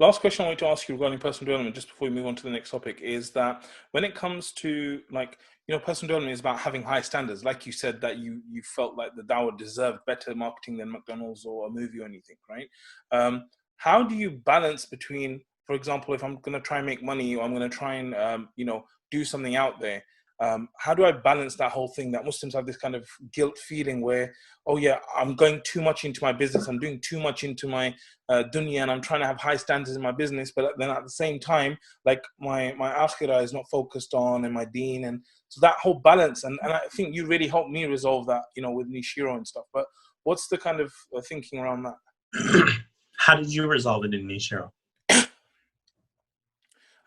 last question I want to ask you regarding personal development, just before we move on to the next topic, is that when it comes to like, personal development is about having high standards. Like you said, that you felt like the Dawah deserved better marketing than McDonald's or a movie or anything, right? How do you balance between, for example, if I'm going to try and make money or I'm going to try and, do something out there, how do I balance that whole thing that Muslims have this kind of guilt feeling where, oh yeah, I'm going too much into my business, I'm doing too much into my dunya, and I'm trying to have high standards in my business, but then at the same time, like my akhirah is not focused on, and my deen, and so that whole balance, and I think you really helped me resolve that, with Nishiro and stuff. But what's the kind of thinking around that? How did you resolve it in Nishiro? I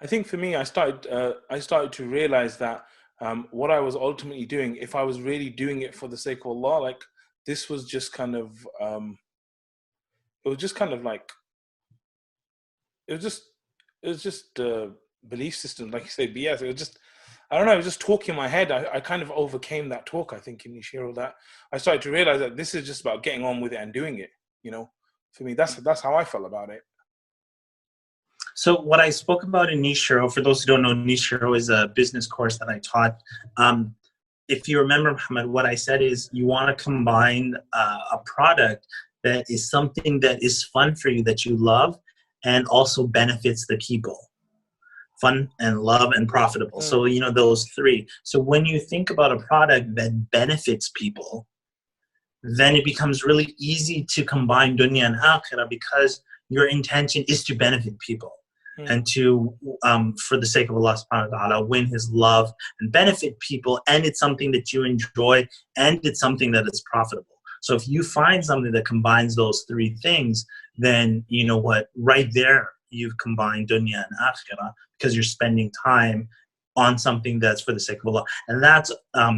think for me, I started to realize that what I was ultimately doing, if I was really doing it for the sake of Allah, like this was just kind of, it was just kind of like, it was just belief system, like you say, BS. It was just, I don't know, it was just talk in my head. I kind of overcame that talk, I think, in Nishiro, that I started to realize that this is just about getting on with it and doing it, For me, that's how I felt about it. So what I spoke about in Nishiro, for those who don't know, Nishiro is a business course that I taught. If you remember, Mohammed, what I said is you want to combine a product that is something that is fun for you, that you love, and also benefits the people. Fun and love and profitable. So, those three. So when you think about a product that benefits people, then it becomes really easy to combine dunya and akhirah, because your intention is to benefit people and to, for the sake of Allah subhanahu wa ta'ala, win His love and benefit people. And it's something that you enjoy, and it's something that is profitable. So if you find something that combines those three things, then you know what, right there, you've combined dunya and akhirah, because you're spending time on something that's for the sake of Allah. And that's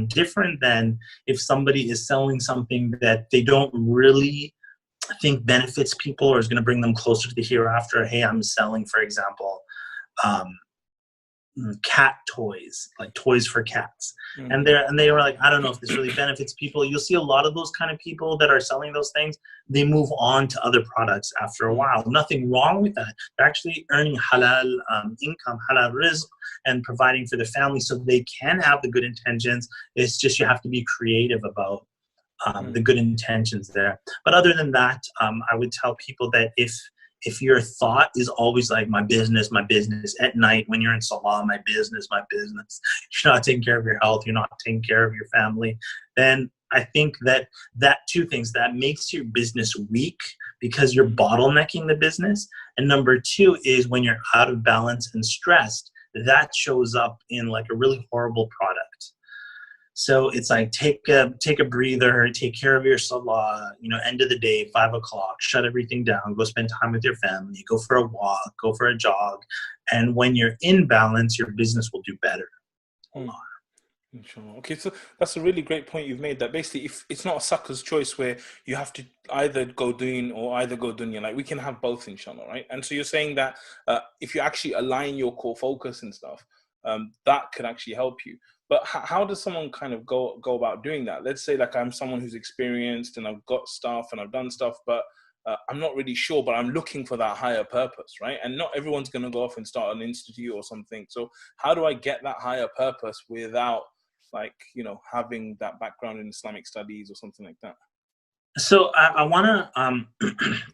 different than if somebody is selling something that they don't really think benefits people or is going to bring them closer to the hereafter. Hey, I'm selling, for example, cat toys, like toys for cats. And they were like, I don't know if this really benefits people. You'll see a lot of those kind of people that are selling those things, they move on to other products after a while. Nothing wrong with that. They're actually earning halal income, halal rizq, and providing for the family, so they can have the good intentions. It's just you have to be creative about the good intentions there. But other than that, I would tell people that if your thought is always like my business at night when you're in salah, my business, you're not taking care of your health, you're not taking care of your family, then I think that two things, that makes your business weak because you're bottlenecking the business. And number two is when you're out of balance and stressed, that shows up in like a really horrible product. So it's like, take a breather, take care of your salah, end of the day, 5 o'clock, shut everything down, go spend time with your family, go for a walk, go for a jog. And when you're in balance, your business will do better. Okay, so that's a really great point you've made, that basically if it's not a sucker's choice where you have to either go deen or either go dunya, like we can have both, inshallah, right? And so you're saying that if you actually align your core focus and stuff, that could actually help you. But how does someone kind of go about doing that? Let's say like I'm someone who's experienced and I've got stuff and I've done stuff, but I'm not really sure, but I'm looking for that higher purpose, right? And not everyone's going to go off and start an institute or something. So how do I get that higher purpose without like, having that background in Islamic studies or something like that? So I want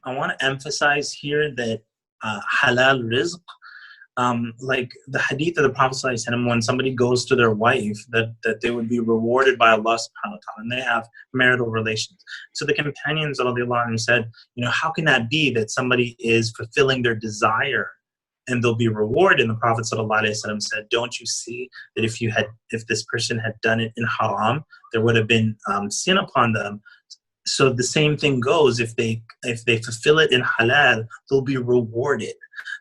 to emphasize here that halal rizq, like the hadith of the Prophet ﷺ, when somebody goes to their wife, that they would be rewarded by Allah subhanahu wa ta'ala, and they have marital relations. So the companions of Allah said, how can that be that somebody is fulfilling their desire and they'll be rewarded? And the Prophet ﷺ said, don't you see that if this person had done it in haram, there would have been sin upon them. So the same thing goes, if they fulfill it in halal, they'll be rewarded.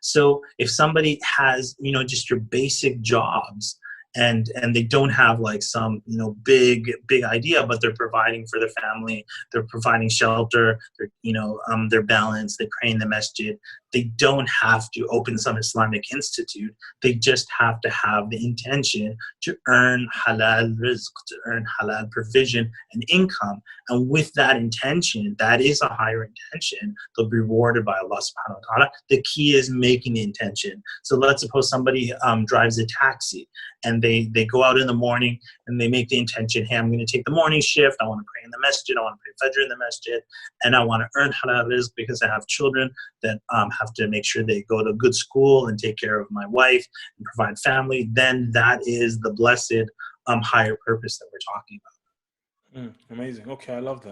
So if somebody has, just your basic jobs and they don't have like some, big idea, but they're providing for their family, they're providing shelter, they're balanced, they pray in the masjid, They don't have to open some Islamic institute. They just have to have the intention to earn halal rizq, to earn halal provision and income. And with that intention, that is a higher intention, they'll be rewarded by Allah subhanahu wa ta'ala. The key is making the intention. So let's suppose somebody drives a taxi, and they go out in the morning and they make the intention, hey, I'm going to take the morning shift. I want to pray in the masjid. I want to pray Fajr in the masjid. And I want to earn halal rizq because I have children that have to make sure they go to good school and take care of my wife and provide family. Then that is the blessed higher purpose that we're talking about. Amazing. Okay, I love that.